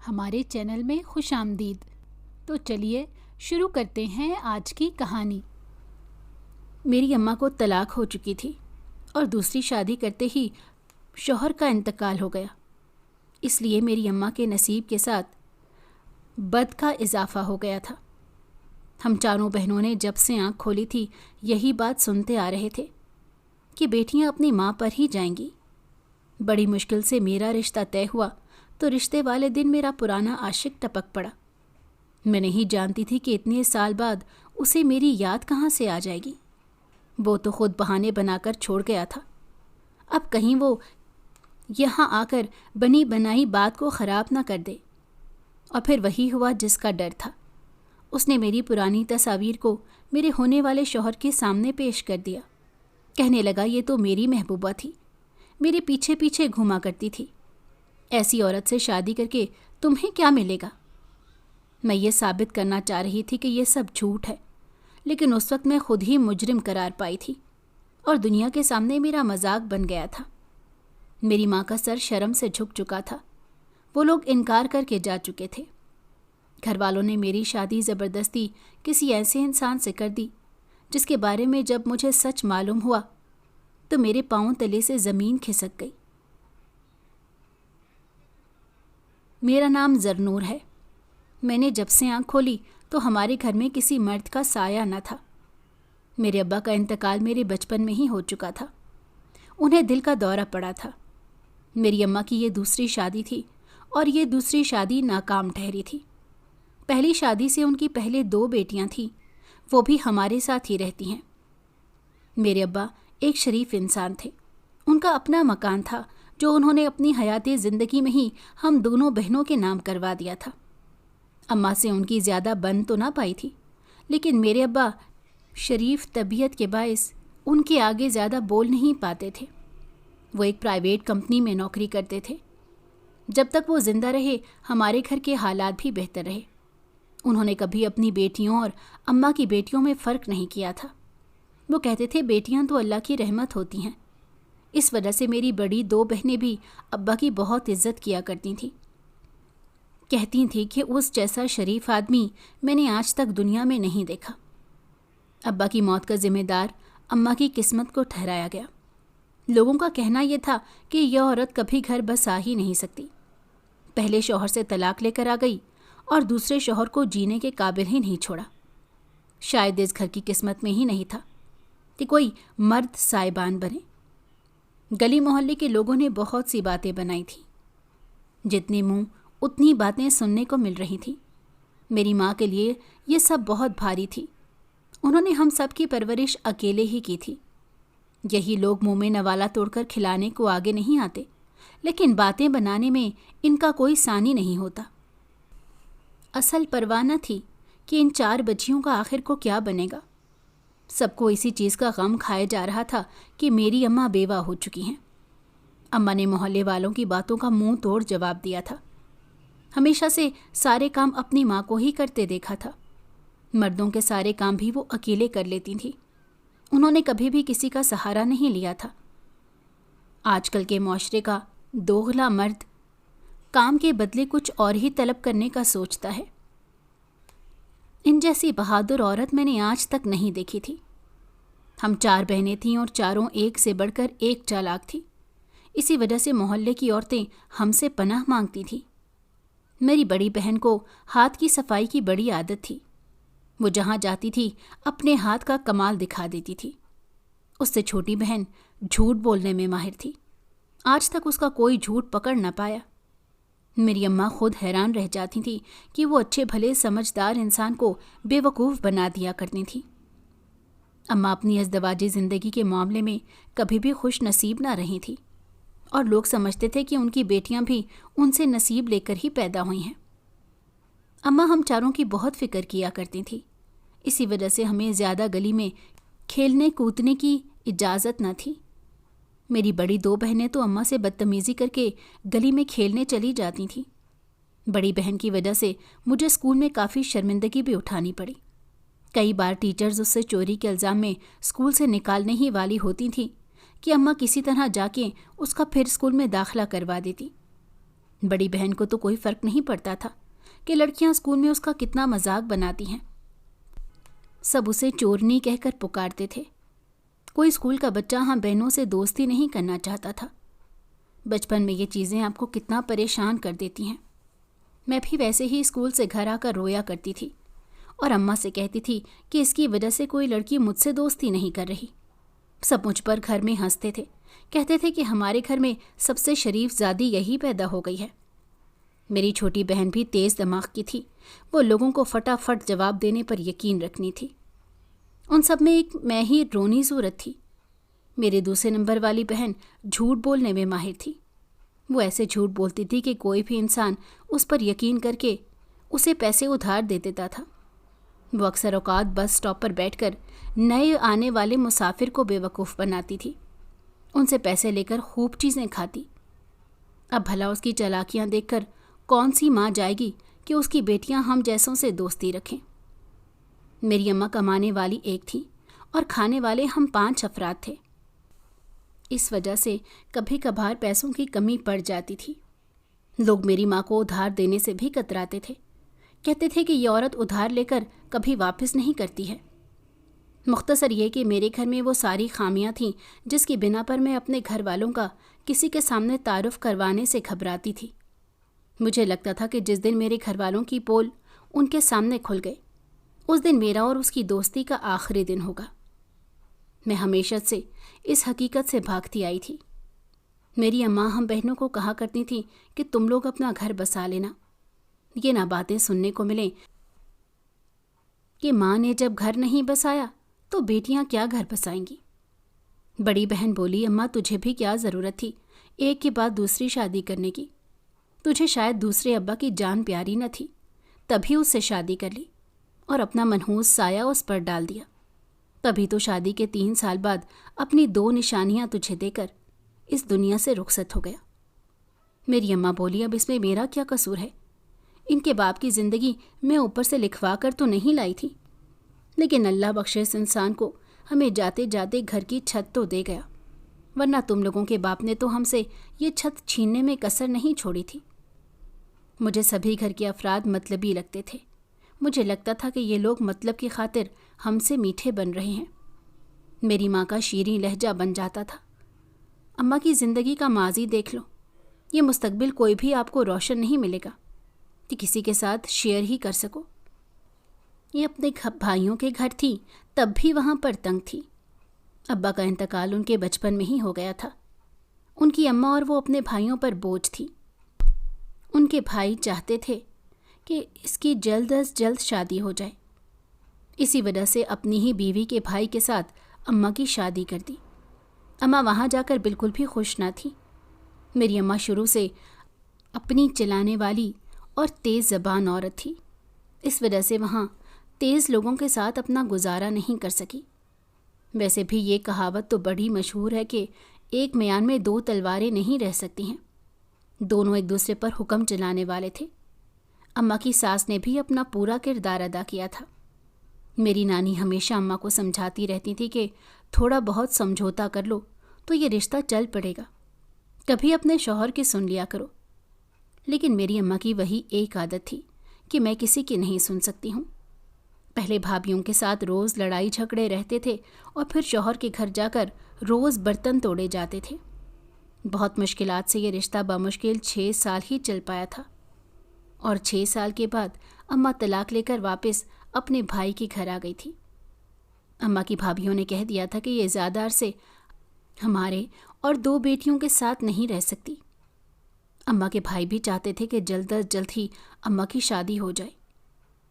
ہمارے چینل میں خوش آمدید۔ تو چلیے شروع کرتے ہیں آج کی کہانی۔ میری اماں کو طلاق ہو چکی تھی اور دوسری شادی کرتے ہی شوہر کا انتقال ہو گیا۔ اس لیے میری اماں کے نصیب کے ساتھ بد کا اضافہ ہو گیا تھا۔ ہم چاروں بہنوں نے جب سے آنکھ کھولی تھی یہی بات سنتے آ رہے تھے کہ بیٹیاں اپنی ماں پر ہی جائیں گی۔ بڑی مشکل سے میرا رشتہ طے ہوا تو رشتے والے دن میرا پرانا عاشق ٹپک پڑا۔ میں نہیں جانتی تھی کہ اتنے سال بعد اسے میری یاد کہاں سے آ جائے گی۔ وہ تو خود بہانے بنا کر چھوڑ گیا تھا، اب کہیں وہ یہاں آ کر بنی بنائی بات کو خراب نہ کر دے۔ اور پھر وہی ہوا جس کا ڈر تھا۔ اس نے میری پرانی تصاویر کو میرے ہونے والے شوہر کے سامنے پیش کر دیا۔ کہنے لگا یہ تو میری محبوبہ تھی، میرے پیچھے پیچھے گھوما کرتی تھی، ایسی عورت سے شادی کر کے تمہیں کیا ملے گا؟ میں یہ ثابت کرنا چاہ رہی تھی کہ یہ سب جھوٹ ہے، لیکن اس وقت میں خود ہی مجرم قرار پائی تھی اور دنیا کے سامنے میرا مذاق بن گیا تھا۔ میری ماں کا سر شرم سے جھک چکا تھا، وہ لوگ انکار کر کے جا چکے تھے۔ گھر والوں نے میری شادی زبردستی کسی ایسے انسان سے کر دی جس کے بارے میں جب مجھے سچ معلوم ہوا تو میرے پاؤں تلے سے زمین کھسک گئی۔ میرا نام زرنور ہے۔ میں نے جب سے آنکھ کھولی تو ہمارے گھر میں کسی مرد کا سایہ نہ تھا۔ میرے ابا کا انتقال میرے بچپن میں ہی ہو چکا تھا، انہیں دل کا دورہ پڑا تھا۔ میری اماں کی یہ دوسری شادی تھی اور یہ دوسری شادی ناکام ٹھہری تھی۔ پہلی شادی سے ان کی پہلے 2 بیٹیاں تھیں، وہ بھی ہمارے ساتھ ہی رہتی ہیں۔ میرے ابا ایک شریف انسان تھے، ان کا اپنا مکان تھا جو انہوں نے اپنی حیاتی زندگی میں ہی ہم دونوں بہنوں کے نام کروا دیا تھا۔ اماں سے ان کی زیادہ بن تو نہ پائی تھی، لیکن میرے ابا شریف طبیعت کے باعث ان کے آگے زیادہ بول نہیں پاتے تھے۔ وہ ایک پرائیویٹ کمپنی میں نوکری کرتے تھے۔ جب تک وہ زندہ رہے ہمارے گھر کے حالات بھی بہتر رہے۔ انہوں نے کبھی اپنی بیٹیوں اور اماں کی بیٹیوں میں فرق نہیں کیا تھا۔ وہ کہتے تھے بیٹیاں تو اللہ کی رحمت ہوتی ہیں۔ اس وجہ سے میری بڑی 2 بہنیں بھی ابا کی بہت عزت کیا کرتی تھیں۔ کہتی تھیں کہ اس جیسا شریف آدمی میں نے آج تک دنیا میں نہیں دیکھا۔ ابا کی موت کا ذمہ دار اماں کی قسمت کو ٹھہرایا گیا۔ لوگوں کا کہنا یہ تھا کہ یہ عورت کبھی گھر بس آ ہی نہیں سکتی۔ پہلے شوہر سے طلاق لے کر آ گئی اور دوسرے شوہر کو جینے کے قابل ہی نہیں چھوڑا۔ شاید اس گھر کی قسمت میں ہی نہیں تھا کہ کوئی مرد سائبان بنے۔ گلی محلے کے لوگوں نے بہت سی باتیں بنائی تھیں، جتنے منہ اتنی باتیں سننے کو مل رہی تھیں۔ میری ماں کے لیے یہ سب بہت بھاری تھی۔ انہوں نے ہم سب کی پرورش اکیلے ہی کی تھی۔ یہی لوگ منہ میں نوالا توڑ کر کھلانے کو آگے نہیں آتے، لیکن باتیں بنانے میں ان کا کوئی ثانی نہیں ہوتا۔ اصل پرواہ نہ تھی کہ ان 4 بچیوں کا آخر کو کیا بنے گا۔ سب کو اسی چیز کا غم کھائے جا رہا تھا کہ میری اماں بیوہ ہو چکی ہیں۔ اماں نے محلے والوں کی باتوں کا منہ توڑ جواب دیا تھا۔ ہمیشہ سے سارے کام اپنی ماں کو ہی کرتے دیکھا تھا۔ مردوں کے سارے کام بھی وہ اکیلے کر لیتی تھیں۔ انہوں نے کبھی بھی کسی کا سہارا نہیں لیا تھا۔ آج کل کے معاشرے کا دوغلا مرد کام کے بدلے کچھ اور ہی طلب کرنے کا سوچتا ہے۔ ان جیسی بہادر عورت میں نے آج تک نہیں دیکھی تھی۔ ہم 4 بہنیں تھیں اور چاروں ایک سے بڑھ کر ایک چالاک تھی۔ اسی وجہ سے محلے کی عورتیں ہم سے پناہ مانگتی تھیں۔ میری بڑی بہن کو ہاتھ کی صفائی کی بڑی عادت تھی۔ وہ جہاں جاتی تھی اپنے ہاتھ کا کمال دکھا دیتی تھی۔ اس سے چھوٹی بہن جھوٹ بولنے میں ماہر تھی۔ آج تک اس کا کوئی جھوٹ پکڑ نہ پایا۔ میری اماں خود حیران رہ جاتی تھی کہ وہ اچھے بھلے سمجھدار انسان کو بے وقوف بنا دیا کرتی تھی۔ اماں اپنی ازدواجی زندگی کے معاملے میں کبھی بھی خوش نصیب نہ رہی تھی اور لوگ سمجھتے تھے کہ ان کی بیٹیاں بھی ان سے نصیب لے کر ہی پیدا ہوئی ہیں۔ اماں ہم چاروں کی بہت فکر کیا کرتی تھی، اسی وجہ سے ہمیں زیادہ گلی میں کھیلنے کودنے کی اجازت نہ تھی۔ میری بڑی 2 بہنیں تو اماں سے بدتمیزی کر کے گلی میں کھیلنے چلی جاتی تھیں۔ بڑی بہن کی وجہ سے مجھے اسکول میں کافی شرمندگی بھی اٹھانی پڑی۔ کئی بار ٹیچرز اس سے چوری کے الزام میں اسکول سے نکالنے ہی والی ہوتی تھیں کہ اماں کسی طرح جا کے اس کا پھر اسکول میں داخلہ کروا دیتی۔ بڑی بہن کو تو کوئی فرق نہیں پڑتا تھا کہ لڑکیاں اسکول میں اس کا کتنا مذاق بناتی ہیں۔ سب اسے چورنی کہہ کر پکارتے تھے۔ کوئی اسکول کا بچہ ہم بہنوں سے دوستی نہیں کرنا چاہتا تھا۔ بچپن میں یہ چیزیں آپ کو کتنا پریشان کر دیتی ہیں۔ میں بھی ویسے ہی اسکول سے گھر آ کر رویا کرتی تھی اور اماں سے کہتی تھی کہ اس کی وجہ سے کوئی لڑکی مجھ سے دوستی نہیں کر رہی۔ سب مجھ پر گھر میں ہنستے تھے، کہتے تھے کہ ہمارے گھر میں سب سے شریف زادی یہی پیدا ہو گئی ہے۔ میری چھوٹی بہن بھی تیز دماغ کی تھی، وہ لوگوں کو فٹافٹ جواب دینے پر یقین رکھنی تھی۔ ان سب میں ایک میں ہی رونی صورت تھی۔ میرے دوسرے نمبر والی بہن جھوٹ بولنے میں ماہر تھی۔ وہ ایسے جھوٹ بولتی تھی کہ کوئی بھی انسان اس پر یقین کر کے اسے پیسے ادھار دے دیتا تھا۔ وہ اکثر اوقات بس اسٹاپ پر بیٹھ کر نئے آنے والے مسافر کو بے وقوف بناتی تھی، ان سے پیسے لے کر خوب چیزیں کھاتی۔ اب بھلا اس کی چالاکیاں دیکھ کر کون سی ماں جائے گی کہ اس کی بیٹیاں ہم جیسوں سے دوستی رکھیں؟ میری اماں کمانے والی ایک تھی اور کھانے والے ہم 5 افراد تھے۔ اس وجہ سے کبھی کبھار پیسوں کی کمی پڑ جاتی تھی۔ لوگ میری ماں کو ادھار دینے سے بھی کتراتے تھے، کہتے تھے کہ یہ عورت ادھار لے کر کبھی واپس نہیں کرتی ہے۔ مختصر یہ کہ میرے گھر میں وہ ساری خامیاں تھیں جس کی بنا پر میں اپنے گھر والوں کا کسی کے سامنے تعارف کروانے سے گھبراتی تھی۔ مجھے لگتا تھا کہ جس دن میرے گھر والوں کی پول ان کے سامنے کھل گئے، اس دن میرا اور اس کی دوستی کا آخری دن ہوگا۔ میں ہمیشہ سے اس حقیقت سے بھاگتی آئی تھی۔ میری اماں ہم بہنوں کو کہا کرتی تھی کہ تم لوگ اپنا گھر بسا لینا۔ یہ نہ باتیں سننے کو ملیں کہ ماں نے جب گھر نہیں بسایا تو بیٹیاں کیا گھر بسائیں گی۔ بڑی بہن بولی، اماں تجھے بھی کیا ضرورت تھی ایک کے بعد دوسری شادی کرنے کی؟ تجھے شاید دوسرے ابا کی جان پیاری نہ تھی، تبھی اس سے شادی کر لی اور اپنا منحوس سایہ اس پر ڈال دیا۔ تبھی تو شادی کے 3 سال بعد اپنی 2 نشانیاں تجھے دے کر اس دنیا سے رخصت ہو گیا۔ میری اماں بولی، اب اس میں میرا کیا قصور ہے؟ ان کے باپ کی زندگی میں اوپر سے لکھوا کر تو نہیں لائی تھی، لیکن اللہ بخشے اس انسان کو ہمیں جاتے جاتے گھر کی چھت تو دے گیا، ورنہ تم لوگوں کے باپ نے تو ہم سے یہ چھت چھیننے میں کسر نہیں چھوڑی تھی۔ مجھے سبھی گھر کے افراد مطلبی لگتے تھے۔ مجھے لگتا تھا کہ یہ لوگ مطلب کی خاطر ہم سے میٹھے بن رہے ہیں۔ میری ماں کا شیریں لہجہ بن جاتا تھا، اماں کی زندگی کا ماضی دیکھ لو، یہ مستقبل کوئی بھی آپ کو روشن نہیں ملے گا کہ کسی کے ساتھ شیئر ہی کر سکو۔ یہ اپنے بھائیوں کے گھر تھی تب بھی وہاں پر تنگ تھی۔ ابا کا انتقال ان کے بچپن میں ہی ہو گیا تھا۔ ان کی اماں اور وہ اپنے بھائیوں پر بوجھ تھی۔ ان کے بھائی چاہتے تھے کہ اس کی جلد از جلد شادی ہو جائے، اسی وجہ سے اپنی ہی بیوی کے بھائی کے ساتھ اماں کی شادی کر دی۔ اماں وہاں جا کر بالکل بھی خوش نہ تھی۔ میری اماں شروع سے اپنی چلانے والی اور تیز زبان عورت تھی، اس وجہ سے وہاں تیز لوگوں کے ساتھ اپنا گزارا نہیں کر سکی۔ ویسے بھی یہ کہاوت تو بڑی مشہور ہے کہ ایک میان میں 2 تلواریں نہیں رہ سکتی ہیں۔ دونوں ایک دوسرے پر حکم چلانے والے تھے۔ اماں کی ساس نے بھی اپنا پورا کردار ادا کیا تھا۔ میری نانی ہمیشہ اماں کو سمجھاتی رہتی تھی کہ تھوڑا بہت سمجھوتا کر لو تو یہ رشتہ چل پڑے گا، کبھی اپنے شوہر کی سن لیا کرو۔ لیکن میری اماں کی وہی ایک عادت تھی کہ میں کسی کی نہیں سن سکتی ہوں۔ پہلے بھابھیوں کے ساتھ روز لڑائی جھگڑے رہتے تھے اور پھر شوہر کے گھر جا کر روز برتن توڑے جاتے تھے۔ بہت مشکلات سے یہ رشتہ بمشکل 6 سال ہی چل پایا تھا، اور 6 سال کے بعد اماں طلاق لے کر واپس اپنے بھائی کے گھر آ گئی تھی۔ اماں کی بھابھیوں نے کہہ دیا تھا کہ یہ زیادہ عرصے ہمارے اور 2 بیٹیوں کے ساتھ نہیں رہ سکتی۔ اماں کے بھائی بھی چاہتے تھے کہ جلد از جلد ہی اماں کی شادی ہو جائے۔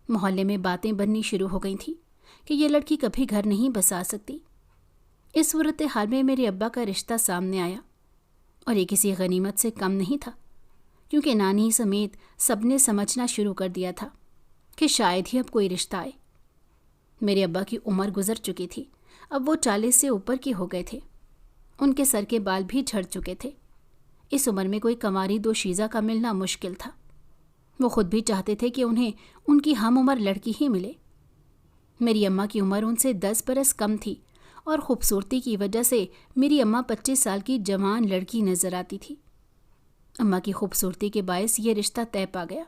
محلے میں باتیں بننی شروع ہو گئی تھیں کہ یہ لڑکی کبھی گھر نہیں بسا سکتی۔ اس صورتحال میں میرے ابا کا رشتہ سامنے آیا، اور یہ کسی غنیمت سے کم نہیں تھا، کیونکہ نانی سمیت سب نے سمجھنا شروع کر دیا تھا کہ شاید ہی اب کوئی رشتہ آئے۔ میرے ابا کی عمر گزر چکی تھی، اب وہ 40 سے اوپر کے ہو گئے تھے۔ ان کے سر کے بال بھی جھڑ چکے تھے۔ اس عمر میں کوئی کنواری دوشیزہ کا ملنا مشکل تھا۔ وہ خود بھی چاہتے تھے کہ انہیں ان کی ہم عمر لڑکی ہی ملے۔ میری اماں کی عمر ان سے 10 برس کم تھی، اور خوبصورتی کی وجہ سے میری اماں 25 سال کی جوان لڑکی نظر آتی تھی۔ اماں کی خوبصورتی کے باعث یہ رشتہ طے پا گیا۔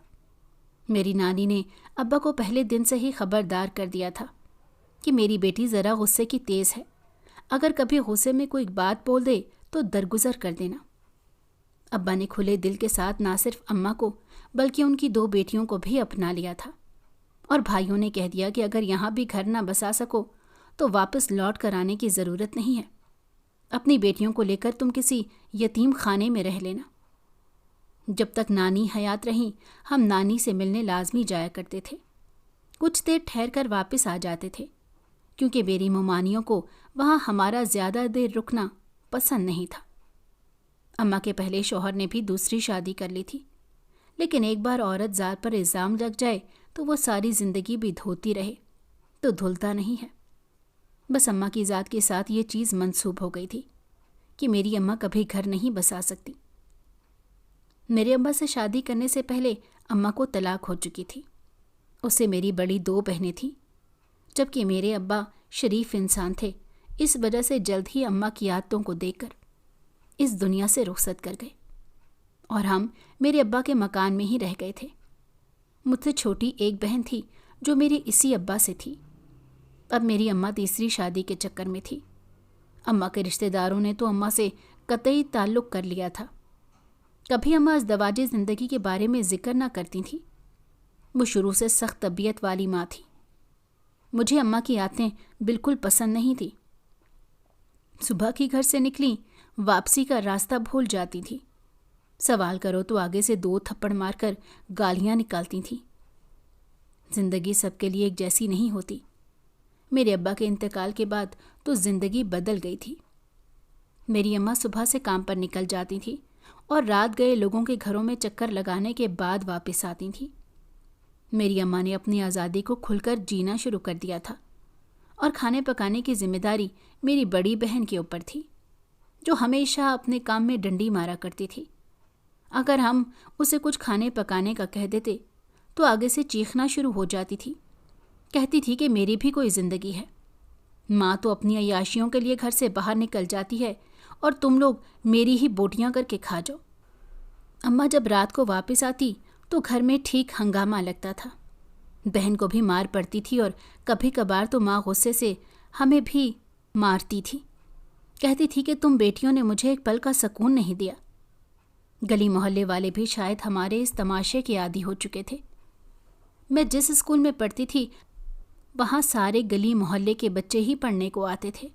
میری نانی نے ابا کو پہلے دن سے ہی خبردار کر دیا تھا کہ میری بیٹی ذرا غصے کی تیز ہے، اگر کبھی غصے میں کوئی بات بول دے تو درگزر کر دینا۔ ابا نے کھلے دل کے ساتھ نہ صرف اماں کو بلکہ ان کی 2 بیٹیوں کو بھی اپنا لیا تھا، اور بھائیوں نے کہہ دیا کہ اگر یہاں بھی گھر نہ بسا سکو تو واپس لوٹ کر آنے کی ضرورت نہیں ہے، اپنی بیٹیوں کو لے کر تم کسی یتیم خانے میں رہ لینا۔ جب تک نانی حیات رہیں ہم نانی سے ملنے لازمی جایا کرتے تھے، کچھ دیر ٹھہر کر واپس آ جاتے تھے، کیونکہ میری ممانیوں کو وہاں ہمارا زیادہ دیر رکنا پسند نہیں تھا۔ اماں کے پہلے شوہر نے بھی دوسری شادی کر لی تھی، لیکن ایک بار عورت ذات پر الزام لگ جائے تو وہ ساری زندگی بھی دھوتی رہے تو دھلتا نہیں ہے۔ بس اماں کی ذات کے ساتھ یہ چیز منسوب ہو گئی تھی کہ میری اماں کبھی گھر نہیں بسا سکتی۔ میرے ابا سے شادی کرنے سے پہلے اماں کو طلاق ہو چکی تھی۔ اس سے میری بڑی 2 بہنیں تھیں، جبکہ میرے ابا شریف انسان تھے، اس وجہ سے جلد ہی اماں کی عادتوں کو دیکھ کر اس دنیا سے رخصت کر گئے، اور ہم میرے ابا کے مکان میں ہی رہ گئے تھے۔ مجھ سے چھوٹی ایک بہن تھی جو میری اسی ابا سے تھی۔ اب میری اماں تیسری شادی کے چکر میں تھی۔ اماں کے رشتہ داروں نے تو اماں سے قطعی تعلق کر لیا تھا۔ کبھی اماں ازدواجی زندگی کے بارے میں ذکر نہ کرتی تھیں۔ وہ شروع سے سخت طبیعت والی ماں تھی۔ مجھے اماں کی عادتیں بالکل پسند نہیں تھی۔ صبح کی گھر سے نکلی واپسی کا راستہ بھول جاتی تھی، سوال کرو تو آگے سے 2 تھپڑ مار کر گالیاں نکالتی تھیں۔ زندگی سب کے لیے ایک جیسی نہیں ہوتی۔ میرے ابا کے انتقال کے بعد تو زندگی بدل گئی تھی۔ میری اماں صبح سے کام پر نکل جاتی تھی اور رات گئے لوگوں کے گھروں میں چکر لگانے کے بعد واپس آتی تھیں۔ میری اماں نے اپنی آزادی کو کھل کر جینا شروع کر دیا تھا، اور کھانے پکانے کی ذمہ داری میری بڑی بہن کے اوپر تھی، جو ہمیشہ اپنے کام میں ڈنڈی مارا کرتی تھی۔ اگر ہم اسے کچھ کھانے پکانے کا کہہ دیتے تو آگے سے چیخنا شروع ہو جاتی تھی، کہتی تھی کہ میری بھی کوئی زندگی ہے، ماں تو اپنی عیاشیوں کے لیے گھر سے باہر نکل جاتی ہے اور تم لوگ میری ہی بوٹیاں کر کے کھا جاؤ۔ اماں جب رات کو واپس آتی تو گھر میں ٹھیک ہنگامہ لگتا تھا۔ بہن کو بھی مار پڑتی تھی، اور کبھی کبھار تو ماں غصے سے ہمیں بھی مارتی تھی، کہتی تھی کہ تم بیٹیوں نے مجھے ایک پل کا سکون نہیں دیا۔ گلی محلے والے بھی شاید ہمارے اس تماشے کے عادی ہو چکے تھے۔ میں جس اسکول میں پڑھتی تھی وہاں سارے گلی محلے کے بچے ہی پڑھنے کو آتے تھے۔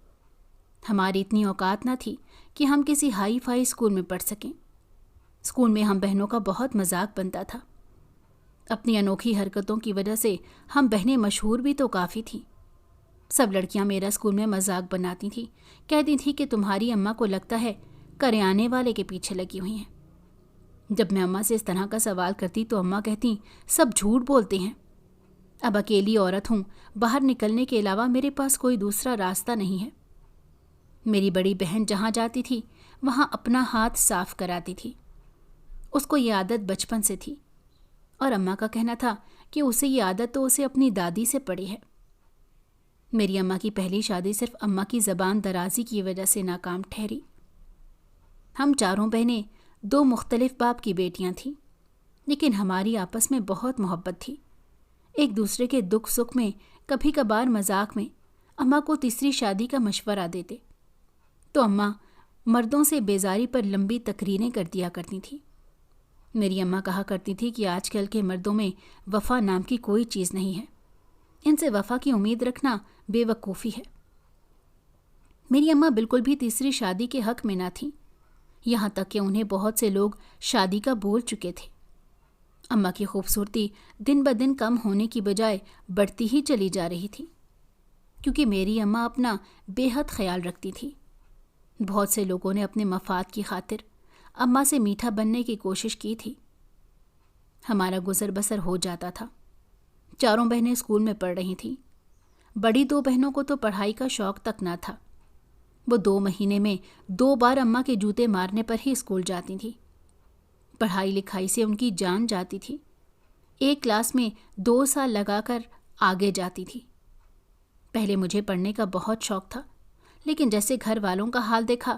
ہماری اتنی اوقات نہ تھی کہ ہم کسی ہائی فائی اسکول میں پڑھ سکیں۔ اسکول میں ہم بہنوں کا بہت مذاق بنتا تھا۔ اپنی انوکھی حرکتوں کی وجہ سے ہم بہنیں مشہور بھی تو کافی تھیں۔ سب لڑکیاں میرا اسکول میں مذاق بناتی تھیں، کہتی تھیں کہ تمہاری اماں کو لگتا ہے کریانے والے کے پیچھے لگی ہوئی ہیں۔ جب میں اماں سے اس طرح کا سوال کرتی تو اماں کہتی سب جھوٹ بولتے ہیں۔ اب اکیلی عورت ہوں، باہر نکلنے کے علاوہ میرے پاس کوئی دوسرا راستہ نہیں ہے۔ میری بڑی بہن جہاں جاتی تھی وہاں اپنا ہاتھ صاف کراتی تھی۔ اس کو یہ عادت بچپن سے تھی، اور اماں کا کہنا تھا کہ اسے یہ عادت تو اسے اپنی دادی سے پڑی ہے۔ میری اماں کی پہلی شادی صرف اماں کی زبان درازی کی وجہ سے ناکام ٹھہری۔ ہم 4 بہنیں 2 مختلف باپ کی بیٹیاں تھیں، لیکن ہماری آپس میں بہت محبت تھی۔ ایک دوسرے کے دکھ سکھ میں، کبھی کبھار مذاق میں اماں کو تیسری شادی کا مشورہ دیتے تو اماں مردوں سے بیزاری پر لمبی تقریریں کر دیا کرتی تھیں۔ میری اماں کہا کرتی تھی کہ آج کل کے مردوں میں وفا نام کی کوئی چیز نہیں ہے، ان سے وفا کی امید رکھنا بے وقوفی ہے۔ میری اماں بالکل بھی تیسری شادی کے حق میں نہ تھیں، یہاں تک کہ انہیں بہت سے لوگ شادی کا بول چکے تھے۔ اماں کی خوبصورتی دن بدن کم ہونے کی بجائے بڑھتی ہی چلی جا رہی تھی، کیونکہ میری اماں اپنا بے حد خیال رکھتی تھی۔ بہت سے لوگوں نے اپنے مفاد کی خاطر اماں سے میٹھا بننے کی کوشش کی تھی۔ ہمارا گزر بسر ہو جاتا تھا۔ 4 بہنیں اسکول میں پڑھ رہی تھیں۔ بڑی 2 بہنوں کو تو پڑھائی کا شوق تک نہ تھا۔ وہ 2 مہینے میں 2 بار اماں کے جوتے مارنے پر ہی اسکول جاتی تھیں۔ پڑھائی لکھائی سے ان کی جان جاتی تھی۔ ایک کلاس میں 2 سال لگا کر آگے جاتی تھی۔ پہلے مجھے پڑھنے کا بہت شوق تھا، لیکن جیسے گھر والوں کا حال دیکھا،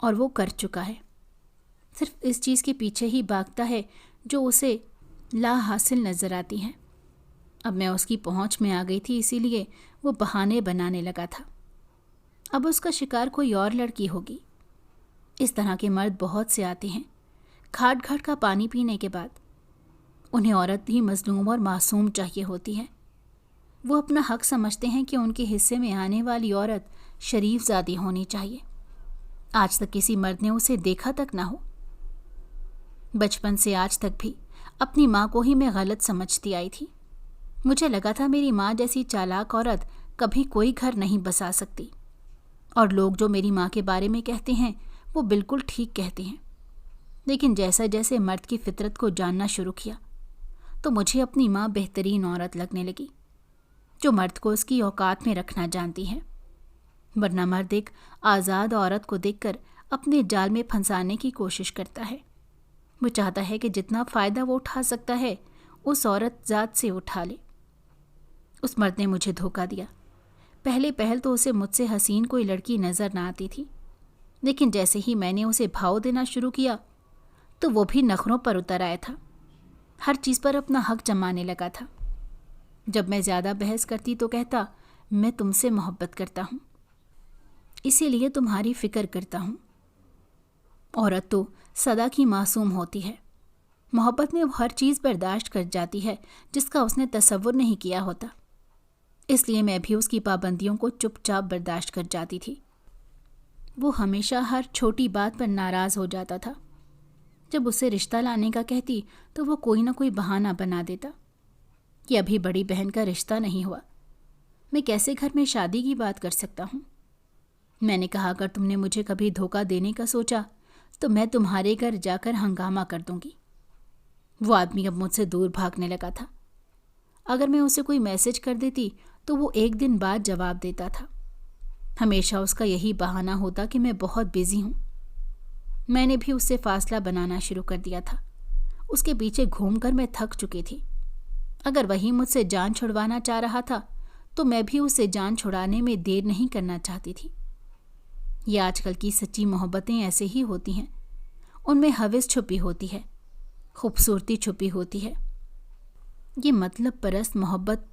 اور وہ کر چکا ہے، صرف اس چیز کے پیچھے ہی بھاگتا ہے جو اسے لا حاصل نظر آتی ہے۔ اب میں اس کی پہنچ میں آ گئی تھی، اسی لیے وہ بہانے بنانے لگا تھا۔ اب اس کا شکار کوئی اور لڑکی ہوگی۔ اس طرح کے مرد بہت سے آتے ہیں کھاٹ گھاٹ کا پانی پینے کے بعد۔ انہیں عورت ہی مظلوم اور معصوم چاہیے ہوتی ہے۔ وہ اپنا حق سمجھتے ہیں کہ ان کے حصے میں آنے والی عورت شریف زادی ہونی چاہیے۔ آج تک کسی مرد نے اسے دیکھا تک نہ ہو۔ بچپن سے آج تک بھی اپنی ماں کو ہی میں غلط سمجھتی آئی تھی۔ مجھے لگا تھا میری ماں جیسی چالاک عورت کبھی کوئی گھر نہیں بسا سکتی، اور لوگ جو میری ماں کے بارے میں کہتے ہیں وہ بالکل ٹھیک کہتے ہیں۔ لیکن جیسا جیسے مرد کی فطرت کو جاننا شروع کیا تو مجھے اپنی ماں بہترین عورت لگنے لگی، جو مرد کو اس کی اوقات میں رکھنا جانتی ہے۔ ورنہ مرد ایک آزاد عورت کو دیکھ کر اپنے جال میں پھنسانے کی کوشش کرتا ہے۔ وہ چاہتا ہے کہ جتنا فائدہ وہ اٹھا سکتا ہے اس عورت ذات سے اٹھا لے۔ اس مرد نے مجھے دھوکہ دیا۔ پہل تو اسے مجھ سے حسین کوئی لڑکی نظر نہ آتی تھی، لیکن جیسے ہی میں نے اسے بھاؤ دینا شروع کیا تو وہ بھی نخروں پر اتر آیا تھا۔ ہر چیز پر اپنا حق جمانے لگا تھا۔ جب میں زیادہ بحث کرتی تو کہتا میں تم سے محبت کرتا ہوں، اسی لیے تمہاری فکر کرتا ہوں۔ عورت تو سدا کی معصوم ہوتی ہے، محبت میں وہ ہر چیز برداشت کر جاتی ہے جس کا اس نے تصور نہیں کیا ہوتا۔ اس لیے میں بھی اس کی پابندیوں کو چپ چاپ برداشت کر جاتی تھی۔ وہ ہمیشہ ہر چھوٹی بات پر ناراض ہو جاتا تھا۔ جب اسے رشتہ لانے کا کہتی تو وہ کوئی نہ کوئی بہانہ بنا دیتا کہ ابھی بڑی بہن کا رشتہ نہیں ہوا، میں کیسے گھر میں شادی کی بات کر سکتا ہوں۔ میں نے کہا اگر تم نے مجھے کبھی دھوکہ دینے کا سوچا تو میں تمہارے گھر جا کر ہنگامہ کر دوں گی۔ وہ آدمی اب مجھ سے دور بھاگنے لگا تھا۔ اگر میں اسے کوئی میسج کر دیتی تو وہ ایک دن بعد جواب دیتا تھا۔ ہمیشہ اس کا یہی بہانہ ہوتا کہ میں بہت بزی ہوں۔ میں نے بھی اس سے فاصلہ بنانا شروع کر دیا تھا۔ اس کے پیچھے گھوم کر میں تھک چکی تھی۔ اگر وہی مجھ سے جان چھڑوانا چاہ رہا تھا تو میں بھی اسے جان چھڑانے میں دیر نہیں کرنا چاہتی تھی۔ یہ آج کل کی سچی محبتیں ایسے ہی ہوتی ہیں، ان میں ہوس چھپی ہوتی ہے، خوبصورتی چھپی ہوتی ہے۔ یہ مطلب پرست محبت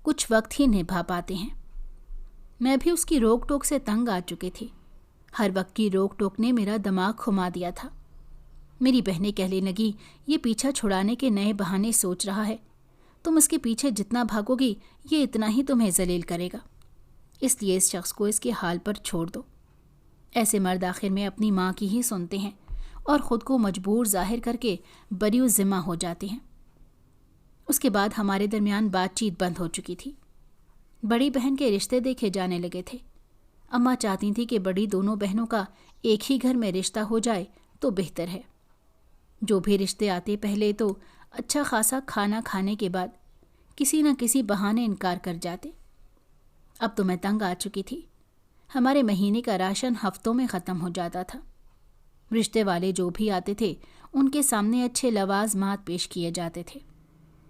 کچھ وقت ہی نبھا پاتے ہیں۔ میں بھی اس کی روک ٹوک سے تنگ آ چکی تھی۔ ہر وقت کی روک ٹوک نے میرا دماغ گھما دیا تھا۔ میری بہنیں کہنے لگی یہ پیچھا چھڑانے کے نئے بہانے سوچ رہا ہے، تم اس کے پیچھے جتنا بھاگو گی یہ اتنا ہی تمہیں ذلیل کرے گا، اس لیے اس شخص کو اس کے حال پر چھوڑ دو۔ ایسے مرد آخر میں اپنی ماں کی ہی سنتے ہیں اور خود کو مجبور ظاہر کر کے بری ذمہ ہو جاتے ہیں۔ اس کے بعد ہمارے درمیان بات چیت بند ہو چکی تھی۔ بڑی بہن کے رشتے دیکھے جانے لگے تھے۔ اماں چاہتی تھی کہ بڑی دونوں بہنوں کا ایک ہی گھر میں رشتہ ہو جائے تو بہتر ہے۔ جو بھی رشتے آتے پہلے تو اچھا خاصا کھانا کھانے کے بعد کسی نہ کسی بہانے انکار کر جاتے۔ اب تو میں تنگ آ چکی تھی۔ ہمارے مہینے کا راشن ہفتوں میں ختم ہو جاتا تھا۔ رشتے والے جو بھی آتے تھے ان کے سامنے اچھے لوازمات پیش کیے جاتے تھے،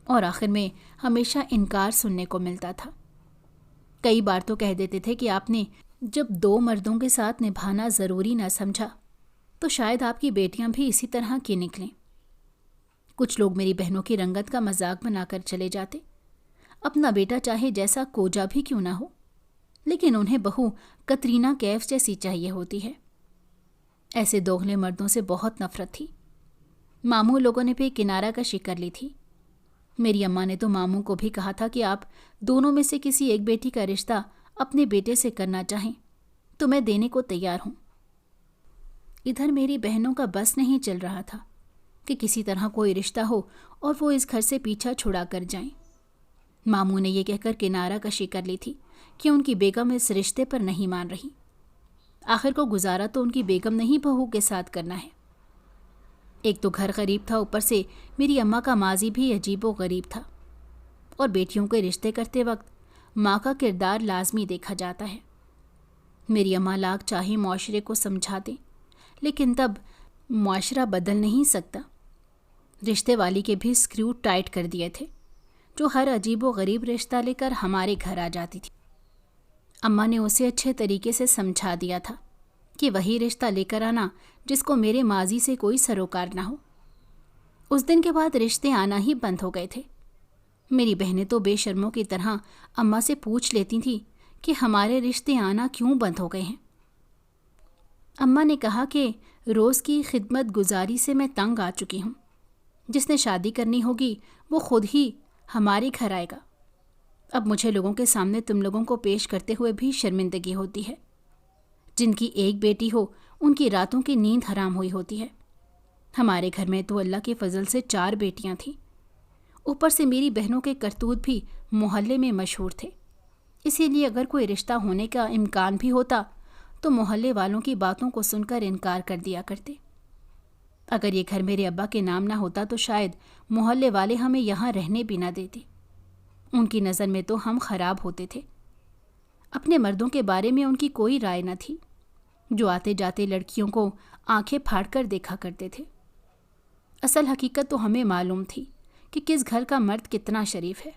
اور آخر میں ہمیشہ انکار سننے کو ملتا تھا۔ کئی بار تو کہہ دیتے تھے کہ آپ نے جب 2 مردوں کے ساتھ نبھانا ضروری نہ سمجھا تو شاید آپ کی بیٹیاں بھی اسی طرح کی نکلیں۔ کچھ لوگ میری بہنوں کی رنگت کا مذاق بنا کر چلے جاتے۔ اپنا بیٹا چاہے جیسا کوجا بھی کیوں نہ ہو، لیکن انہیں بہو کترینہ کیف جیسی چاہیے ہوتی ہے۔ ایسے دوغلے مردوں سے بہت نفرت تھی۔ ماموں لوگوں نے بھی کنارہ کشی کر لی تھی۔ میری اماں نے تو ماموں کو بھی کہا تھا کہ آپ دونوں میں سے کسی ایک بیٹی کا رشتہ اپنے بیٹے سے کرنا چاہیں تو میں دینے کو تیار ہوں۔ ادھر میری بہنوں کا بس نہیں چل رہا تھا کہ کسی طرح کوئی رشتہ ہو اور وہ اس گھر سے پیچھا چھڑا کر جائیں۔ ماموں نے یہ کہہ کر کنارہ کشی کر لی تھی کہ ان کی بیگم اس رشتے پر نہیں مان رہی۔ آخر کو گزارا تو ان کی بیگم نہیں بہو کے ساتھ کرنا ہے۔ ایک تو گھر غریب تھا، اوپر سے میری اماں کا ماضی بھی عجیب و غریب تھا، اور بیٹیوں کے رشتے کرتے وقت ماں کا کردار لازمی دیکھا جاتا ہے۔ میری اماں لاکھ چاہے معاشرے کو سمجھا دیں لیکن تب معاشرہ بدل نہیں سکتا۔ رشتے والی کے بھی سکریو ٹائٹ کر دیے تھے، جو ہر عجیب و غریب رشتہ لے کر ہمارے گھر آ جاتی تھی۔ اماں نے اسے اچھے طریقے سے سمجھا دیا تھا کہ وہی رشتہ لے کر آنا جس کو میرے ماضی سے کوئی سروکار نہ ہو۔ اس دن کے بعد رشتے آنا ہی بند ہو گئے تھے۔ میری بہنیں تو بے شرموں کی طرح اماں سے پوچھ لیتی تھیں کہ ہمارے رشتے آنا کیوں بند ہو گئے ہیں۔ اماں نے کہا کہ روز کی خدمت گزاری سے میں تنگ آ چکی ہوں۔ جس نے شادی کرنی ہوگی وہ خود ہی ہمارے گھر آئے گا۔ اب مجھے لوگوں کے سامنے تم لوگوں کو پیش کرتے ہوئے بھی شرمندگی ہوتی ہے۔ جن کی ایک بیٹی ہو ان کی راتوں کی نیند حرام ہوئی ہوتی ہے۔ ہمارے گھر میں تو اللہ کے فضل سے 4 بیٹیاں تھیں۔ اوپر سے میری بہنوں کے کرتوت بھی محلے میں مشہور تھے، اسی لیے اگر کوئی رشتہ ہونے کا امکان بھی ہوتا تو محلے والوں کی باتوں کو سن کر انکار کر دیا کرتے۔ اگر یہ گھر میرے ابا کے نام نہ ہوتا تو شاید محلے والے ہمیں یہاں رہنے بھی نہ دیتے۔ ان کی نظر میں تو ہم خراب ہوتے تھے۔ اپنے مردوں کے بارے میں ان کی کوئی رائے نہ تھی، جو آتے جاتے لڑکیوں کو آنکھیں پھاڑ کر دیکھا کرتے تھے۔ اصل حقیقت تو ہمیں معلوم تھی کہ کس گھر کا مرد کتنا شریف ہے۔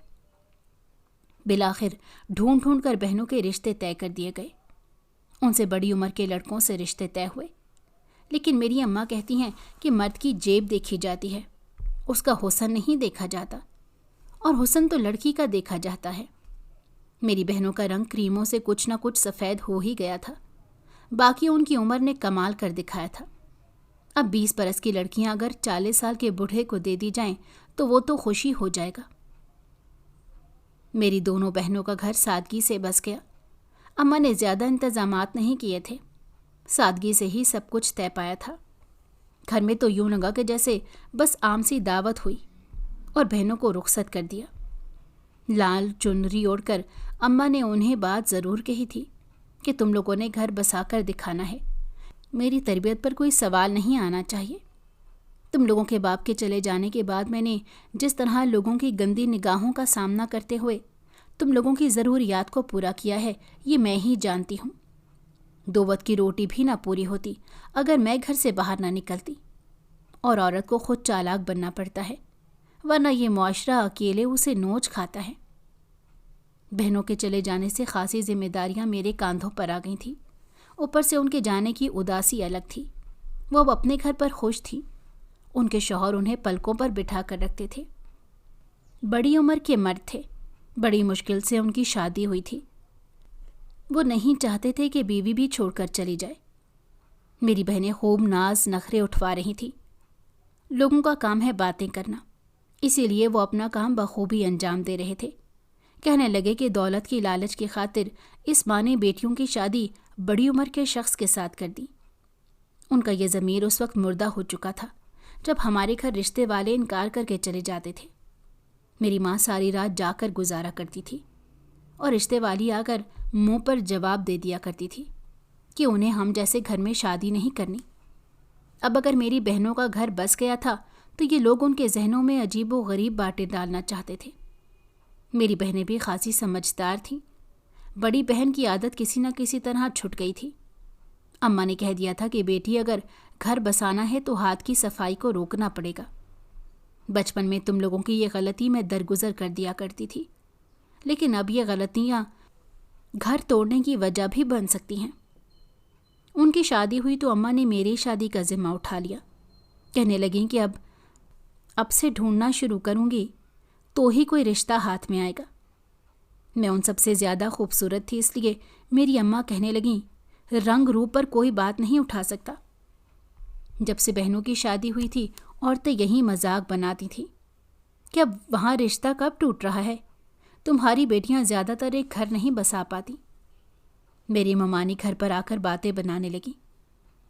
بالآخر ڈھونڈ ڈھونڈ کر بہنوں کے رشتے طے کر دیے گئے۔ ان سے بڑی عمر کے لڑکوں سے رشتے طے ہوئے، لیکن میری اماں کہتی ہیں کہ مرد کی جیب دیکھی جاتی ہے، اس کا حسن نہیں دیکھا جاتا، اور حسن تو لڑکی کا دیکھا جاتا ہے۔ میری بہنوں کا رنگ کریموں سے کچھ نہ کچھ سفید ہو ہی گیا تھا، باقی ان کی عمر نے کمال کر دکھایا تھا۔ اب 20 برس کی لڑکیاں اگر 40 سال کے بوڑھے کو دے دی جائیں تو وہ تو خوشی ہو جائے گا۔ میری دونوں بہنوں کا گھر سادگی سے بس گیا۔ اماں نے زیادہ انتظامات نہیں کیے تھے، سادگی سے ہی سب کچھ طے پایا تھا۔ گھر میں تو یوں لگا کہ جیسے بس عام سی دعوت ہوئی اور بہنوں کو رخصت کر دیا۔ لال چنری اوڑھ کر اماں نے انہیں بات ضرور کہی تھی کہ تم لوگوں نے گھر بسا کر دکھانا ہے، میری تربیت پر کوئی سوال نہیں آنا چاہیے۔ تم لوگوں کے باپ کے چلے جانے کے بعد میں نے جس طرح لوگوں کی گندی نگاہوں کا سامنا کرتے ہوئے تم لوگوں کی ضروریات کو پورا کیا ہے، یہ میں ہی جانتی ہوں۔ 2 وقت کی روٹی بھی نہ پوری ہوتی اگر میں گھر سے باہر نہ نکلتی، اور عورت کو خود چالاک بننا پڑتا ہے، ورنہ یہ معاشرہ اکیلے اسے نوچ کھاتا ہے۔ بہنوں کے چلے جانے سے خاصی ذمہ داریاں میرے کاندھوں پر آ گئی تھیں۔ اوپر سے ان کے جانے کی اداسی الگ تھی۔ وہ اب اپنے گھر پر خوش تھی۔ ان کے شوہر انہیں پلکوں پر بٹھا کر رکھتے تھے۔ بڑی عمر کے مرد تھے، بڑی مشکل سے ان کی شادی ہوئی تھی۔ وہ نہیں چاہتے تھے کہ بیوی بھی چھوڑ کر چلی جائے۔ میری بہنیں خوب ناز نخرے اٹھوا رہی تھیں۔ لوگوں کا کام ہے باتیں کرنا، اسی لیے وہ اپنا کام بخوبی انجام دے رہے تھے۔ کہنے لگے کہ دولت کی لالچ کی خاطر اس ماں نے بیٹیوں کی شادی بڑی عمر کے شخص کے ساتھ کر دی۔ ان کا یہ ضمیر اس وقت مردہ ہو چکا تھا جب ہمارے گھر رشتے والے انکار کر کے چلے جاتے تھے۔ میری ماں ساری رات جا کر گزارا کرتی تھی، اور رشتے والی آ کر منہ پر جواب دے دیا کرتی تھی کہ انہیں ہم جیسے گھر میں شادی نہیں کرنی۔ اب اگر میری بہنوں کا گھر بس گیا تھا تو یہ لوگ ان کے ذہنوں میں عجیب و غریب باتیں ڈالنا چاہتے تھے۔ میری بہنیں بھی خاصی سمجھدار تھیں۔ بڑی بہن کی عادت کسی نہ کسی طرح چھٹ گئی تھی۔ اماں نے کہہ دیا تھا کہ بیٹی اگر گھر بسانا ہے تو ہاتھ کی صفائی کو روکنا پڑے گا۔ بچپن میں تم لوگوں کی یہ غلطی میں درگزر کر دیا کرتی تھی، لیکن اب یہ غلطیاں گھر توڑنے کی وجہ بھی بن سکتی ہیں۔ ان کی شادی ہوئی تو اماں نے میری شادی کا ذمہ اٹھا لیا۔ کہنے لگیں کہ اب سے ڈھونڈنا شروع کروں گی تو ہی کوئی رشتہ ہاتھ میں آئے گا۔ میں ان سب سے زیادہ خوبصورت تھی، اس لیے میری اماں کہنے لگیں رنگ روپ پر کوئی بات نہیں اٹھا سکتا۔ جب سے بہنوں کی شادی ہوئی تھی عورتیں یہی مذاق بناتی تھیں کہ اب وہاں رشتہ کب ٹوٹ رہا ہے، تمہاری بیٹیاں زیادہ تر ایک گھر نہیں بسا پاتی۔ میری ممانی گھر پر آ کر باتیں بنانے لگیں۔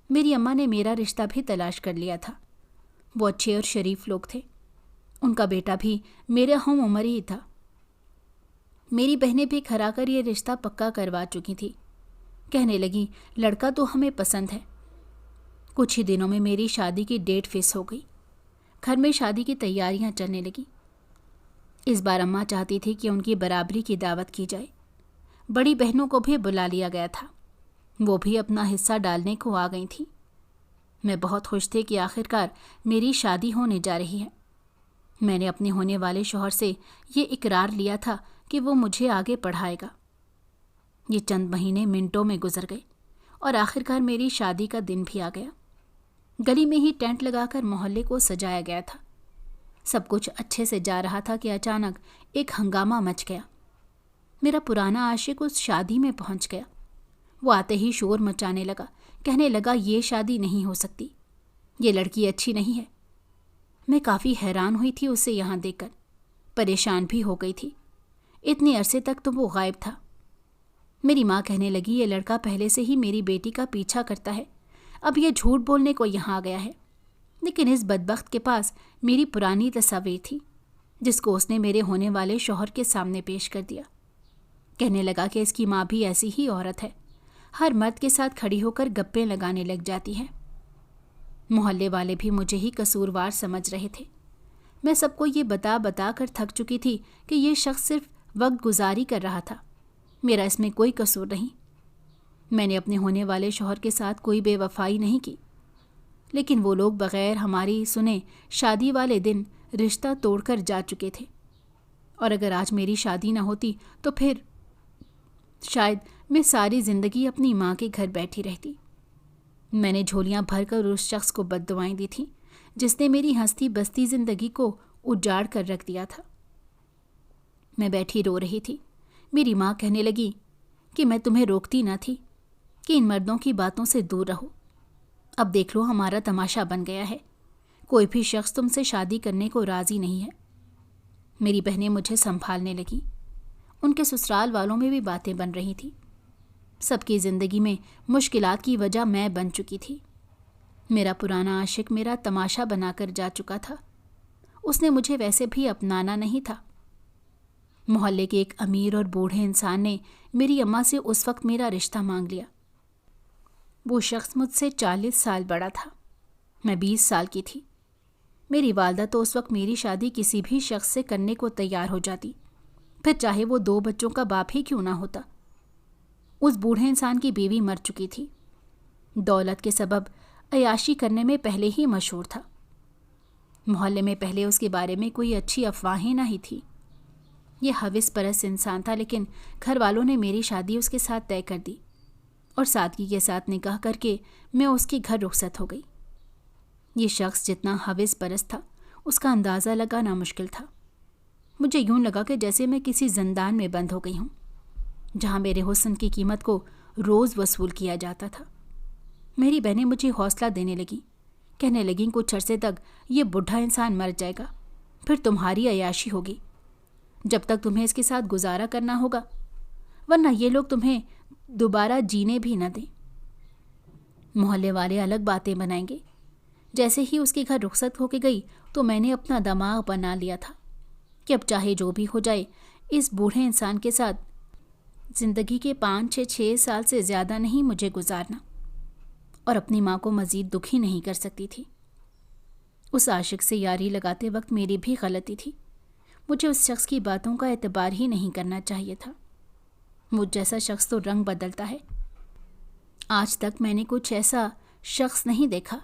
میری اماں نے میرا رشتہ بھی تلاش کر لیا تھا۔ وہ اچھے اور شریف لوگ تھے۔ ان کا بیٹا بھی میرے ہم عمر ہی تھا۔ میری بہنیں بھی کھرا کر یہ رشتہ پکا کروا چکی تھی۔ کہنے لگیں لڑکا تو ہمیں پسند ہے۔ کچھ ہی دنوں میں میری شادی کی ڈیٹ فکس ہو گئی۔ گھر میں شادی کی تیاریاں چلنے لگیں۔ اس بار اماں چاہتی تھی کہ ان کی برابری کی دعوت کی جائے۔ بڑی بہنوں کو بھی بلا لیا گیا تھا، وہ بھی اپنا حصہ ڈالنے کو آ گئی تھیں۔ میں بہت خوش تھی کہ آخرکار میری شادی ہونے جا رہی ہے۔ میں نے اپنے ہونے والے شوہر سے یہ اقرار لیا تھا کہ وہ مجھے آگے پڑھائے گا۔ یہ چند مہینے منٹوں میں گزر گئے اور آخرکار میری شادی کا دن بھی آ گیا۔ گلی میں ہی ٹینٹ لگا کر محلے کو سجایا گیا تھا۔ سب کچھ اچھے سے جا رہا تھا کہ اچانک ایک ہنگامہ مچ گیا۔ میرا پرانا عاشق اس شادی میں پہنچ گیا۔ وہ آتے ہی شور مچانے لگا، کہنے لگا یہ شادی نہیں ہو سکتی، یہ لڑکی اچھی نہیں ہے۔ میں کافی حیران ہوئی تھی اسے یہاں دیکھ کر، پریشان بھی ہو گئی تھی۔ اتنے عرصے تک تو وہ غائب تھا۔ میری ماں کہنے لگی یہ لڑکا پہلے سے ہی میری بیٹی کا پیچھا کرتا ہے، اب یہ جھوٹ بولنے کو یہاں آ گیا ہے۔ لیکن اس بدبخت کے پاس میری پرانی تصاویر تھی جس کو اس نے میرے ہونے والے شوہر کے سامنے پیش کر دیا۔ کہنے لگا کہ اس کی ماں بھی ایسی ہی عورت ہے، ہر مرد کے ساتھ کھڑی ہو کر گپیں لگانے لگ جاتی ہے۔ محلے والے بھی مجھے ہی قصوروار سمجھ رہے تھے۔ میں سب کو یہ بتا بتا کر تھک چکی تھی کہ یہ شخص صرف وقت گزاری کر رہا تھا، میرا اس میں کوئی قصور نہیں۔ میں نے اپنے ہونے والے شوہر کے ساتھ کوئی بے وفائی نہیں کی، لیکن وہ لوگ بغیر ہماری سنے شادی والے دن رشتہ توڑ کر جا چکے تھے، اور اگر آج میری شادی نہ ہوتی تو پھر شاید میں ساری زندگی اپنی ماں کے گھر بیٹھی رہتی۔ میں نے جھولیاں بھر کر اس شخص کو بددعائیں دی تھیں جس نے میری ہنستی بستی زندگی کو اجاڑ کر رکھ دیا تھا۔ میں بیٹھی رو رہی تھی۔ میری ماں کہنے لگی کہ میں تمہیں روکتی نہ تھی کہ ان مردوں کی باتوں سے دور رہو، اب دیکھ لو ہمارا تماشا بن گیا ہے، کوئی بھی شخص تم سے شادی کرنے کو راضی نہیں ہے۔ میری بہنیں مجھے سنبھالنے لگیں، ان کے سسرال والوں میں بھی باتیں بن رہی تھیں۔ سب کی زندگی میں مشکلات کی وجہ میں بن چکی تھی۔ میرا پرانا عاشق میرا تماشا بنا کر جا چکا تھا، اس نے مجھے ویسے بھی اپنانا نہیں تھا۔ محلے کے ایک امیر اور بوڑھے انسان نے میری اماں سے اس وقت میرا رشتہ مانگ لیا۔ وہ شخص مجھ سے 40 سال بڑا تھا، میں 20 سال کی تھی۔ میری والدہ تو اس وقت میری شادی کسی بھی شخص سے کرنے کو تیار ہو جاتی، پھر چاہے وہ 2 بچوں کا باپ ہی کیوں نہ ہوتا۔ اس بوڑھے انسان کی بیوی مر چکی تھی، دولت کے سبب عیاشی کرنے میں پہلے ہی مشہور تھا۔ محلے میں پہلے اس کے بارے میں کوئی اچھی افواہیں نہ ہی تھی۔ یہ ہوس پرست انسان تھا، لیکن گھر والوں نے میری شادی اس کے ساتھ طے کر دی اور سادگی کے ساتھ نکاح کر کے میں اس کے گھر رخصت ہو گئی۔ یہ شخص جتنا ہوس پرست تھا اس کا اندازہ لگانا مشکل تھا۔ مجھے یوں لگا کہ جیسے میں کسی زندان میں بند ہو گئی ہوں جہاں میرے حسن کی قیمت کو روز وصول کیا جاتا تھا۔ میری بہنیں مجھے حوصلہ دینے لگیں، کہنے لگیں کچھ عرصے تک یہ بوڑھا انسان مر جائے گا، پھر تمہاری عیاشی ہوگی، جب تک تمہیں اس کے ساتھ گزارا کرنا ہوگا، ورنہ یہ لوگ تمہیں دوبارہ جینے بھی نہ دیں۔ محلے والے الگ باتیں بنائیں گے۔ جیسے ہی اس کے گھر رخصت ہو کے گئی تو میں نے اپنا دماغ بنا لیا تھا کہ اب چاہے جو بھی ہو جائے اس بوڑھے انسان کے ساتھ زندگی کے 5-6 سال سے زیادہ نہیں مجھے گزارنا، اور اپنی ماں کو مزید دکھی نہیں کر سکتی تھی۔ اس عاشق سے یاری لگاتے وقت میری بھی غلطی تھی، مجھے اس شخص کی باتوں کا اعتبار ہی نہیں کرنا چاہیے تھا۔ مجھ جیسا شخص تو رنگ بدلتا ہے، آج تک میں نے کچھ ایسا شخص نہیں دیکھا۔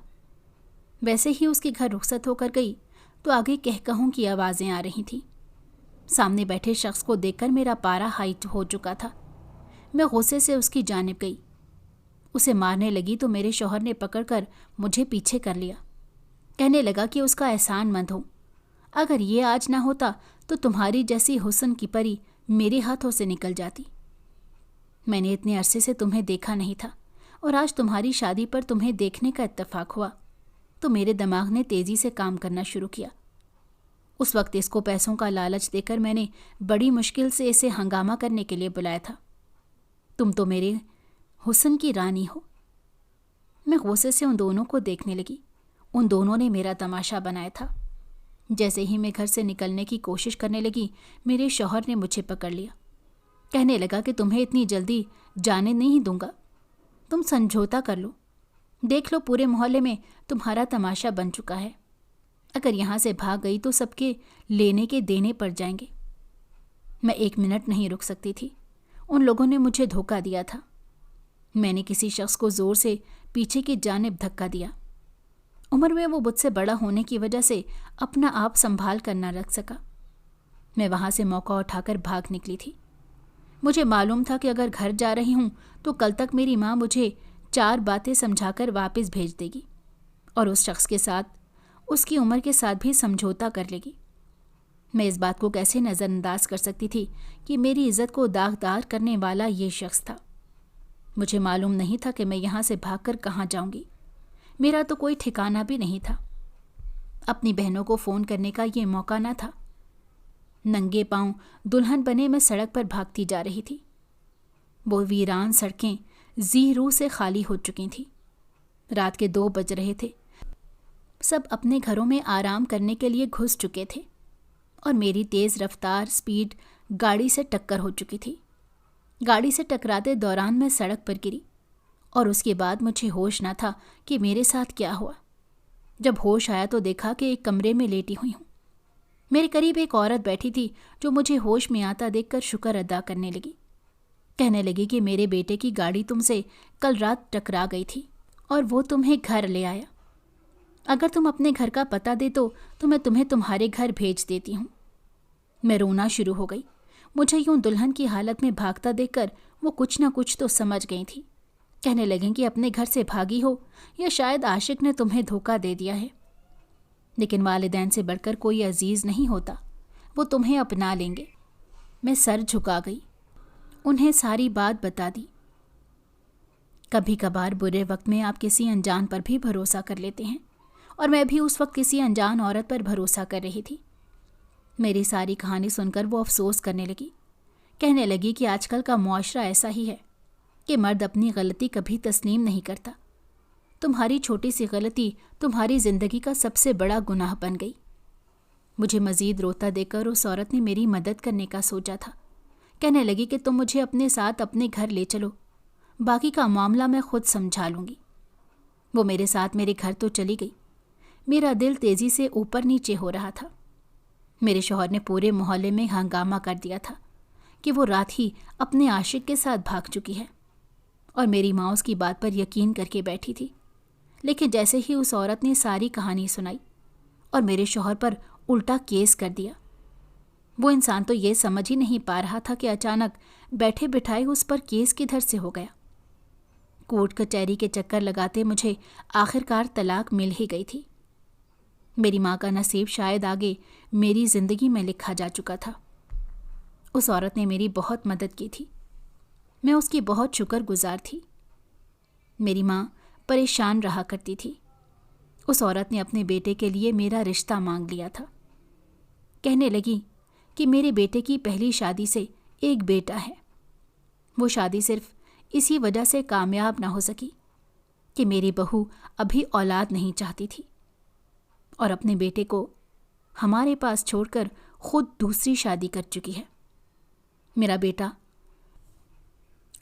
ویسے ہی اس کے گھر رخصت ہو کر گئی تو آگے کہوں کی آوازیں آ رہی تھیں۔ سامنے بیٹھے شخص کو دیکھ کر میرا پارا ہائی ہو چکا تھا۔ میں غصے سے اس کی جانب گئی، اسے مارنے لگی تو میرے شوہر نے پکڑ کر مجھے پیچھے کر لیا، کہنے لگا کہ اس کا احسان مند ہوں، اگر یہ آج نہ ہوتا تو تمہاری جیسی حسن کی پری میرے ہاتھوں سے نکل جاتی۔ میں نے اتنے عرصے سے تمہیں دیکھا نہیں تھا، اور آج تمہاری شادی پر تمہیں دیکھنے کا اتفاق ہوا تو میرے دماغ نے تیزی سے کام کرنا شروع کیا۔ اس وقت اس کو پیسوں کا لالچ دے کر میں نے بڑی مشکل سے اسے ہنگامہ کرنے کے لیے بلایا تھا۔ تم تو میرے حسن کی رانی ہو۔ میں غصے سے ان دونوں کو دیکھنے لگی، ان دونوں نے میرا تماشا بنایا تھا۔ جیسے ہی میں گھر سے نکلنے کی کوشش کرنے لگی میرے شوہر نے مجھے پکڑ لیا، کہنے لگا کہ تمہیں اتنی جلدی جانے نہیں دوں گا، تم سمجھوتا کر لو، دیکھ لو پورے محلے میں تمہارا تماشا بن چکا ہے، اگر یہاں سے بھاگ گئی تو سب کے لینے کے دینے پڑ جائیں گے۔ میں 1 منٹ نہیں رک سکتی تھی، ان لوگوں نے مجھے دھوکہ دیا تھا۔ میں نے کسی شخص کو زور سے پیچھے کی جانب دھکا دیا۔ عمر میں وہ مجھ سے بڑا ہونے کی وجہ سے اپنا آپ سنبھال کر نہ رکھ سکا۔ میں وہاں سے موقع اٹھا کر بھاگ نکلی تھی۔ مجھے معلوم تھا کہ اگر گھر جا رہی ہوں تو کل تک میری ماں مجھے 4 باتیں سمجھا کر واپس بھیج دے گی اور اس شخص کے ساتھ اس کی عمر کے ساتھ بھی سمجھوتا کر لے گی۔ میں اس بات کو کیسے نظر انداز کر سکتی تھی کہ میری عزت کو داغدار کرنے والا یہ شخص تھا۔ مجھے معلوم نہیں تھا کہ میں یہاں سے بھاگ کر کہاں جاؤں گی۔ میرا تو کوئی ٹھکانہ بھی نہیں تھا۔ اپنی بہنوں کو فون کرنے کا یہ موقع نہ تھا۔ ننگے پاؤں دلہن بنے میں سڑک پر بھاگتی جا رہی تھی۔ وہ ویران سڑکیں زی روح سے خالی ہو چکی تھیں۔ رات کے 2 بج رہے تھے۔ سب اپنے گھروں میں آرام کرنے کے لیے گھس چکے تھے اور میری تیز رفتار سپیڈ گاڑی سے ٹکر ہو چکی تھی۔ گاڑی سے ٹکراتے دوران میں سڑک پر گری اور اس کے بعد مجھے ہوش نہ تھا کہ میرے ساتھ کیا ہوا۔ جب ہوش آیا تو دیکھا کہ ایک کمرے میں لیٹی ہوئی ہوں۔ میرے قریب ایک عورت بیٹھی تھی جو مجھے ہوش میں آتا دیکھ کر شکر ادا کرنے لگی۔ کہنے لگی کہ میرے بیٹے کی گاڑی تم سے کل رات ٹکرا گئی تھی اور وہ تمہیں گھر لے آیا۔ اگر تم اپنے گھر کا پتہ دے تو میں تمہیں تمہارے گھر بھیج دیتی ہوں۔ میں رونا شروع ہو گئی۔ مجھے یوں دلہن کی حالت میں بھاگتا دیکھ کر وہ کچھ نہ کچھ تو سمجھ گئی تھی۔ کہنے لگیں کہ اپنے گھر سے بھاگی ہو یا شاید عاشق نے تمہیں دھوکہ دے دیا ہے، لیکن والدین سے بڑھ کر کوئی عزیز نہیں ہوتا، وہ تمہیں اپنا لیں گے۔ میں سر جھکا گئی، انہیں ساری بات بتا دی۔ کبھی کبھار برے وقت میں آپ کسی انجان پر بھی بھروسہ کر لیتے ہیں، اور میں بھی اس وقت کسی انجان عورت پر بھروسہ کر رہی تھی۔ میری ساری کہانی سن کر وہ افسوس کرنے لگی۔ کہنے لگی کہ آج کل کا معاشرہ ایسا ہی ہے کہ مرد اپنی غلطی کبھی تسلیم نہیں کرتا۔ تمہاری چھوٹی سی غلطی تمہاری زندگی کا سب سے بڑا گناہ بن گئی۔ مجھے مزید روتا دیکھ کر اس عورت نے میری مدد کرنے کا سوچا تھا۔ کہنے لگی کہ تم مجھے اپنے ساتھ اپنے گھر لے چلو، باقی کا معاملہ میں خود سمجھا لوں گی۔ وہ میرے ساتھ میرے گھر تو چلی گئی۔ میرا دل تیزی سے اوپر نیچے ہو رہا تھا۔ میرے شوہر نے پورے محلے میں ہنگامہ کر دیا تھا کہ وہ رات ہی اپنے عاشق کے ساتھ بھاگ چکی ہے، اور میری ماں اس کی بات پر یقین کر کے بیٹھی تھی۔ لیکن جیسے ہی اس عورت نے ساری کہانی سنائی اور میرے شوہر پر الٹا کیس کر دیا، وہ انسان تو یہ سمجھ ہی نہیں پا رہا تھا کہ اچانک بیٹھے بٹھائے اس پر کیس کدھر سے ہو گیا۔ کورٹ کچہری کے چکر لگاتے مجھے آخرکار طلاق مل ہی گئی تھی۔ میری ماں کا نصیب شاید آگے میری زندگی میں لکھا جا چکا تھا۔ اس عورت نے میری بہت مدد کی تھی، میں اس کی بہت شکر گزار تھی۔ میری ماں پریشان رہا کرتی تھی۔ اس عورت نے اپنے بیٹے کے لیے میرا رشتہ مانگ لیا تھا۔ کہنے لگی کہ میرے بیٹے کی پہلی شادی سے ایک بیٹا ہے۔ وہ شادی صرف اسی وجہ سے کامیاب نہ ہو سکی کہ میری بہو ابھی اولاد نہیں چاہتی تھی، اور اپنے بیٹے کو ہمارے پاس چھوڑ کر خود دوسری شادی کر چکی ہے۔ میرا بیٹا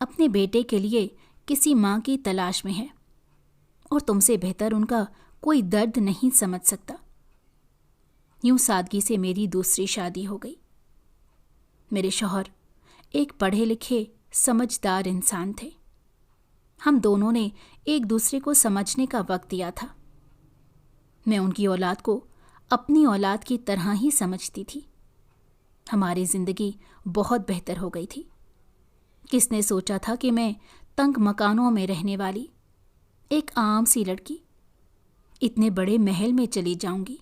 اپنے بیٹے کے لیے کسی ماں کی تلاش میں ہے، اور تم سے بہتر ان کا کوئی درد نہیں سمجھ سکتا۔ یوں سادگی سے میری دوسری شادی ہو گئی۔ میرے شوہر ایک پڑھے لکھے سمجھدار انسان تھے۔ ہم دونوں نے ایک دوسرے کو سمجھنے کا وقت دیا تھا۔ میں ان کی اولاد کو اپنی اولاد کی طرح ہی سمجھتی تھی۔ ہماری زندگی بہت بہتر ہو گئی تھی۔ کس نے سوچا تھا کہ میں تنگ مکانوں میں رہنے والی ایک عام سی لڑکی اتنے بڑے محل میں چلی جاؤں گی۔